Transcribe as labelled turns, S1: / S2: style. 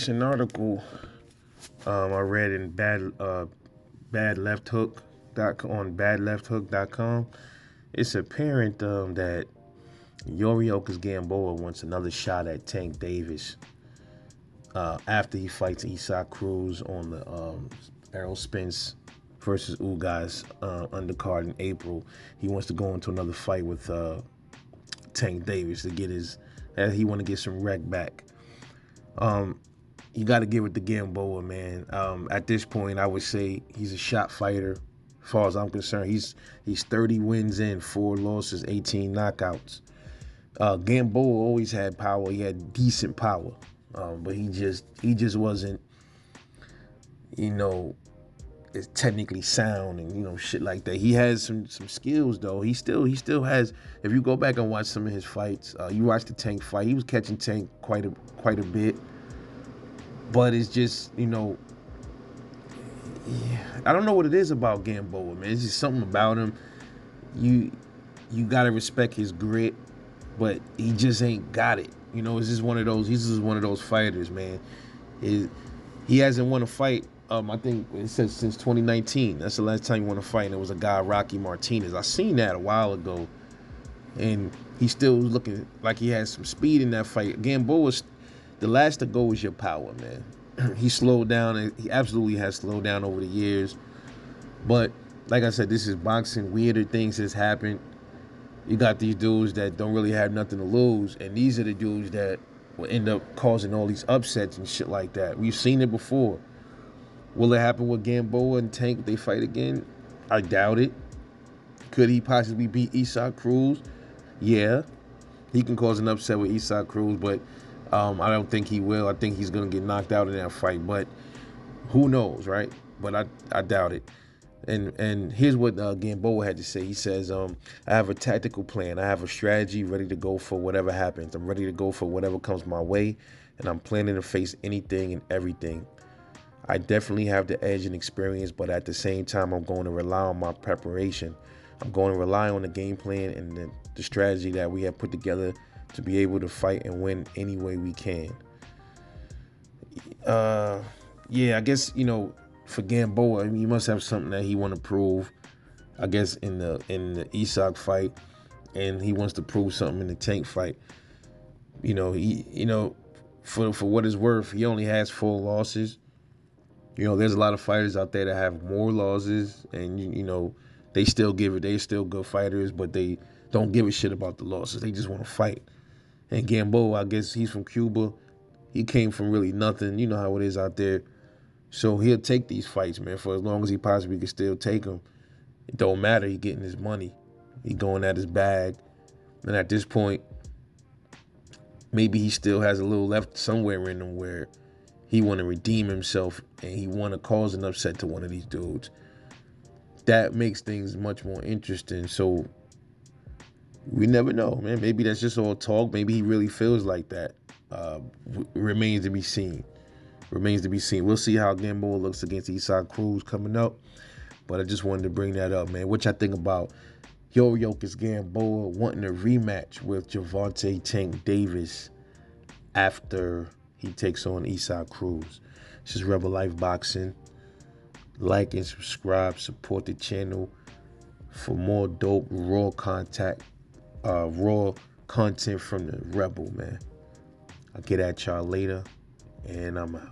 S1: recent article I read in badlefthook.com. It's apparent that Yuriorkis Gamboa wants another shot at Tank Davis after he fights Isaac Cruz on the Errol Spence versus Ugas undercard in April. He wants to go into another fight with Tank Davis to get his. He want to get some rec back. You got to give it to Gamboa, man. At this point, I would say he's a shot fighter. As far as I'm concerned, he's 30 wins in, 4 losses, 18 knockouts. Gamboa always had power. He had decent power, but he just wasn't, is technically sound and shit like that. He has some skills though. He still has. If you go back and watch some of his fights, you watch the Tank fight. He was catching Tank quite a bit. But it's just, I don't know what it is about Gamboa, man. It's just something about him. You gotta respect his grit, but he just ain't got it. It's just one of those. He's just one of those fighters, man. He hasn't won a fight. I think it says since 2019. That's the last time he won a fight, and it was a guy, Rocky Martinez. I seen that a while ago, and he still was looking like he had some speed in that fight. Gamboa's. The last to go is your power, man. He slowed down, and he absolutely has slowed down over the years. But like I said, this is boxing. Weirder things has happened. You got these dudes that don't really have nothing to lose, and these are the dudes that will end up causing all these upsets and shit like that. We've seen it before. Will it happen with Gamboa and Tank if they fight again? I doubt it. Could he possibly beat Isaac Cruz? Yeah. He can cause an upset with Isaac Cruz, but I don't think he will. I think he's going to get knocked out in that fight, but who knows, right? But I doubt it. And here's what Gamboa had to say. He says, I have a tactical plan. I have a strategy ready to go for whatever happens. I'm ready to go for whatever comes my way, and I'm planning to face anything and everything. I definitely have the edge and experience, but at the same time, I'm going to rely on my preparation. I'm going to rely on the game plan and the strategy that we have put together to be able to fight and win any way we can. Yeah, I guess, for Gamboa, he must have something that he want to prove, I guess, in the Isaac fight, and he wants to prove something in the Tank fight. For what it's worth, he only has 4 losses. There's a lot of fighters out there that have more losses, and they still give it. They're still good fighters, but they don't give a shit about the losses. They just want to fight. And Gamboa, I guess he's from Cuba. He came from really nothing. You know how it is out there. So he'll take these fights, man, for as long as he possibly can still take them. It don't matter. He getting his money. He going at his bag. And at this point, maybe he still has a little left somewhere in him where he want to redeem himself and he want to cause an upset to one of these dudes. That makes things much more interesting. So we never know, man. Maybe that's just all talk. Maybe he really feels like that. Remains to be seen. We'll see how Gamboa looks against Isaac Cruz coming up. But I just wanted to bring that up, man. What y'all think about Yuriorkis Gamboa wanting a rematch with Gervonta Tank Davis after he takes on Isaac Cruz? This is Rebel Life Boxing. Like and subscribe. Support the channel for more dope raw content from the Rebel, man. I'll get at y'all later, and I'm out.